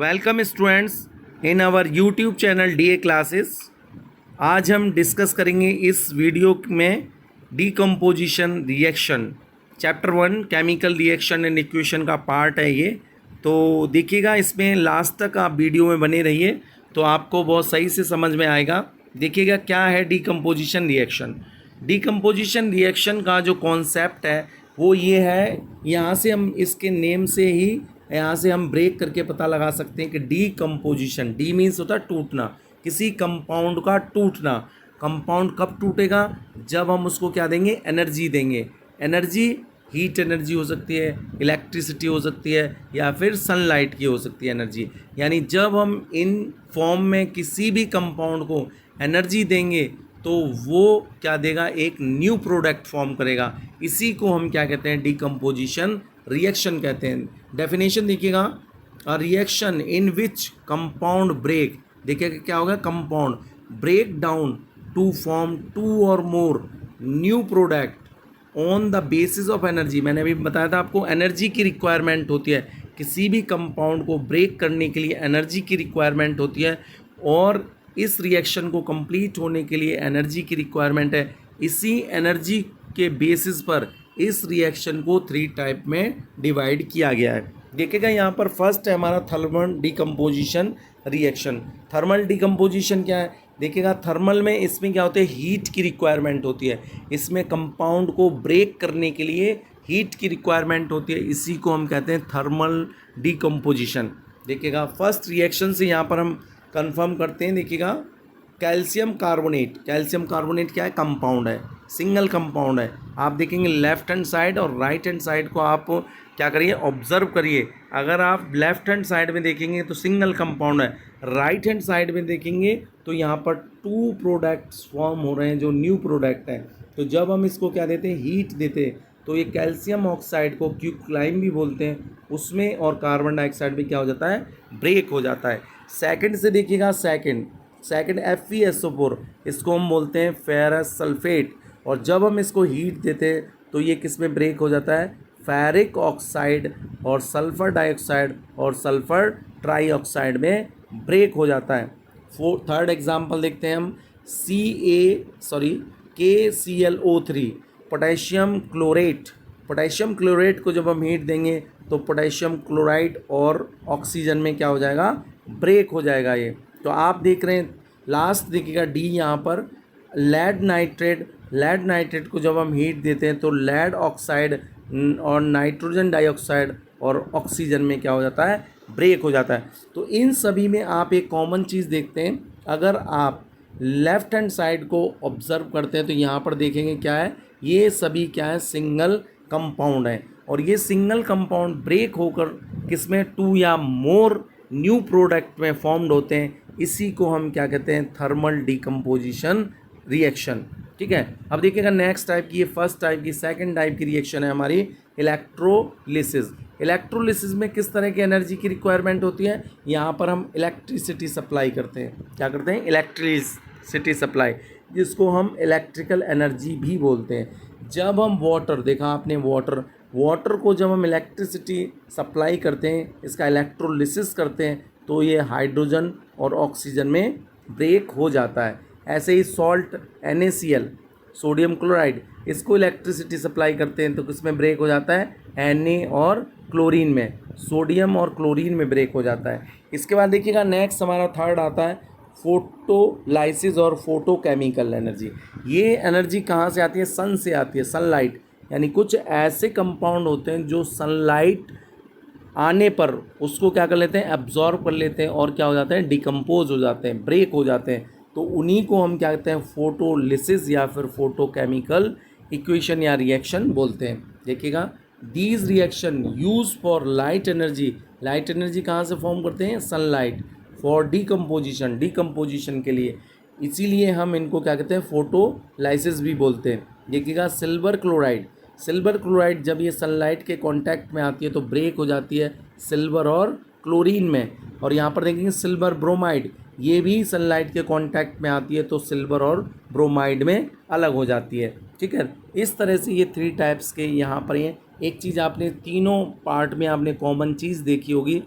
Welcome students in our YouTube channel DA classes. आज हम discuss करेंगे इस वीडियो में decomposition reaction chapter 1 chemical reaction and equation का पार्ट है ये। तो देखिएगा, इसमें लास्ट तक आप वीडियो में बने रहिए तो आपको बहुत सही से समझ में आएगा। देखिएगा क्या है डीकम्पोजिशन रिएक्शन। डीकम्पोजिशन रिएक्शन का जो कॉन्सेप्ट है वो ये है, यहाँ से हम इसके नेम से ही यहाँ से हम ब्रेक करके पता लगा सकते हैं कि डीकम्पोजिशन, डी मीन्स होता है टूटना, किसी कंपाउंड का टूटना। कंपाउंड कब टूटेगा? जब हम उसको क्या देंगे? एनर्जी देंगे। एनर्जी हीट एनर्जी हो सकती है, इलेक्ट्रिसिटी हो सकती है, या फिर सनलाइट की हो सकती है एनर्जी। यानी जब हम इन फॉर्म में किसी भी कंपाउंड को एनर्जी देंगे तो वो क्या देगा? एक न्यू प्रोडक्ट फॉर्म करेगा। इसी को हम क्या कहते हैं? डीकम्पोजिशन रिएक्शन कहते हैं। डेफिनेशन देखिएगा, a reaction in which compound break, देखिएगा क्या होगा? Compound break down to form two और more new product on the basis of energy. मैंने अभी बताया था आपको, एनर्जी की रिक्वायरमेंट होती है। किसी भी कंपाउंड को ब्रेक करने के लिए एनर्जी की रिक्वायरमेंट होती है, और इस रिएक्शन को कंप्लीट होने के लिए एनर्जी की रिक्वायरमेंट है। इसी एनर्जी के बेसिस पर इस रिएक्शन को 3 टाइप में डिवाइड किया गया है। देखिएगा यहाँ पर फर्स्ट है हमारा thermal decomposition reaction. Thermal decomposition क्या है? देखिएगा, थर्मल में इसमें क्या होता है? हीट की रिक्वायरमेंट होती है। इसमें कंपाउंड को ब्रेक करने के लिए हीट की रिक्वायरमेंट होती है। इसी को हम कहते हैं थर्मल डीकम्पोजिशन। देखिएगा फर्स्ट रिएक्शन से यहाँ पर हम कंफर्म करते हैं। देखिएगा, कैल्शियम कार्बोनेट, कैल्शियम कार्बोनेट क्या है? कंपाउंड है, सिंगल कंपाउंड है। आप देखेंगे लेफ्ट हैंड साइड और राइट हैंड साइड को आप क्या करिए? ऑब्जर्व करिए। अगर आप लेफ्ट हैंड साइड में देखेंगे तो सिंगल कंपाउंड है, राइट हैंड साइड में देखेंगे तो यहाँ पर 2 प्रोडक्ट्स फॉर्म हो रहे हैं जो न्यू प्रोडक्ट हैं। तो जब हम इसको क्या देते हैं? हीट देते हैं, तो ये कैल्शियम ऑक्साइड को क्विकलाइम भी बोलते हैं, उसमें और कार्बन डाइऑक्साइड भी क्या हो जाता है? ब्रेक हो जाता है। सेकंड से देखिएगा, सेकंड FeSO4, इसको हम बोलते हैं फेरस सल्फेट, और जब हम इसको हीट देते हैं तो ये किस में ब्रेक हो जाता है? फेरिक ऑक्साइड और सल्फर डाइऑक्साइड और सल्फर ट्राईऑक्साइड में ब्रेक हो जाता है। थर्ड एग्जांपल देखते हैं हम, KClO3, potassium chlorate. Potassium chlorate को जब हम हीट देंगे तो पोटेशियम क्लोराइड और ऑक्सीजन में क्या हो जाएगा? ब्रेक हो जाएगा ये। तो आप देख रहे हैं लास्ट देखिएगा डी, यहाँ पर लेड नाइट्रेट। लेड नाइट्रेट को जब हम हीट देते हैं तो लेड ऑक्साइड और नाइट्रोजन डाइऑक्साइड और ऑक्सीजन में क्या हो जाता है? ब्रेक हो जाता है। तो इन सभी में आप एक कॉमन चीज़ देखते हैं। अगर आप लेफ्ट हैंड साइड को ऑब्जर्व करते हैं तो यहाँ पर देखेंगे क्या है? ये सभी क्या है? सिंगल कंपाउंड है, और ये सिंगल कंपाउंड ब्रेक होकर किसमें? 2 या मोर न्यू प्रोडक्ट में फॉर्म्ड होते हैं। इसी को हम क्या कहते हैं? Thermal decomposition reaction. ठीक है, अब देखिएगा नेक्स्ट टाइप की, ये फर्स्ट टाइप की। सेकंड टाइप की रिएक्शन है हमारी इलेक्ट्रोलिसिस। इलेक्ट्रोलिसिस में किस तरह की एनर्जी की रिक्वायरमेंट होती है? यहाँ पर हम इलेक्ट्रिसिटी सप्लाई करते हैं। क्या करते हैं? इलेक्ट्रिसिटी सप्लाई, जिसको हम इलेक्ट्रिकल एनर्जी भी बोलते हैं। जब हम वाटर, देखा आपने, वाटर को जब हम इलेक्ट्रिसिटी सप्लाई करते हैं, इसका इलेक्ट्रोलिसिस करते हैं, तो ये हाइड्रोजन और ऑक्सीजन में ब्रेक हो जाता है। ऐसे ही सॉल्ट NaCl, सोडियम क्लोराइड, इसको इलेक्ट्रिसिटी सप्लाई करते हैं तो किसमें ब्रेक हो जाता है? Na और क्लोरीन में, सोडियम और क्लोरीन में ब्रेक हो जाता है। इसके बाद देखिएगा नेक्स्ट हमारा थर्ड आता है फोटोलाइसिस और फोटोकेमिकल एनर्जी। ये एनर्जी कहाँ से आती है? सन से आती है, सनलाइट। यानी कुछ ऐसे कंपाउंड होते हैं जो सनलाइट आने पर उसको क्या कर लेते हैं? एब्जॉर्ब कर लेते हैं, और क्या हो जाते हैं? डिकम्पोज हो जाते हैं, ब्रेक हो जाते हैं। तो उन्हीं को हम क्या कहते हैं? फोटोलिसिस या फिर फोटोकेमिकल इक्वेशन या रिएक्शन बोलते हैं। देखिएगा, these reaction use for light energy. Light energy कहाँ से फॉर्म करते हैं? सनलाइट। फॉर डीकम्पोजिशन के लिए, इसीलिए हम इनको क्या कहते हैं? फोटोलाइसिस भी बोलते हैं। देखिएगा, सिल्वर क्लोराइड जब ये सनलाइट के कांटेक्ट में आती है तो ब्रेक हो जाती है सिल्वर और क्लोरीन में। और यहाँ पर देखेंगे सिल्वर ब्रोमाइड, ये भी सनलाइट के कांटेक्ट में आती है तो सिल्वर और ब्रोमाइड में अलग हो जाती है। ठीक है, इस तरह से ये 3 टाइप्स के यहाँ पर ये। एक चीज़ आपने तीनों पार्ट में आपने कॉमन चीज़ देखी होगी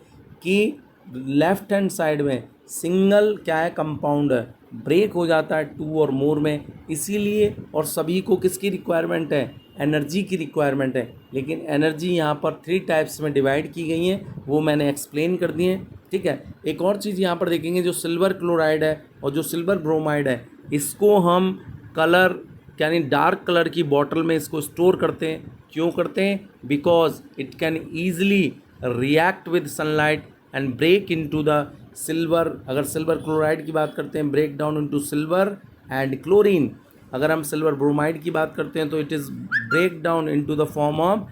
कि लेफ्ट हैंड साइड में सिंगल क्या है कंपाउंड है, ब्रेक हो जाता है 2 और मोर में, इसीलिए और सभी को किसकी रिक्वायरमेंट है, एनर्जी की रिक्वायरमेंट है। लेकिन एनर्जी यहाँ पर 3 टाइप्स में डिवाइड की गई है, वो मैंने एक्सप्लेन कर दिए। ठीक है, एक और चीज़ यहाँ पर देखेंगे, जो सिल्वर क्लोराइड है और जो सिल्वर ब्रोमाइड है, इसको हम कलर यानी डार्क कलर की बॉटल में इसको स्टोर करते हैं। क्यों करते हैं? Because it can easily react with sunlight and break into the silver. अगर सिल्वर क्लोराइड की बात करते हैं, break down into silver and chlorine. अगर हम सिल्वर ब्रोमाइड की बात करते हैं तो it is break down into the form of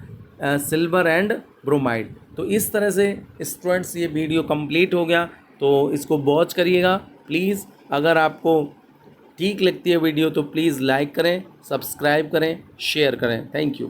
silver and bromide. तो इस तरह से स्टूडेंट्स ये वीडियो कंप्लीट हो गया, तो इसको वॉच करिएगा प्लीज़। अगर आपको ठीक लगती है वीडियो तो प्लीज़ लाइक करें, सब्सक्राइब करें, शेयर करें। Thank you.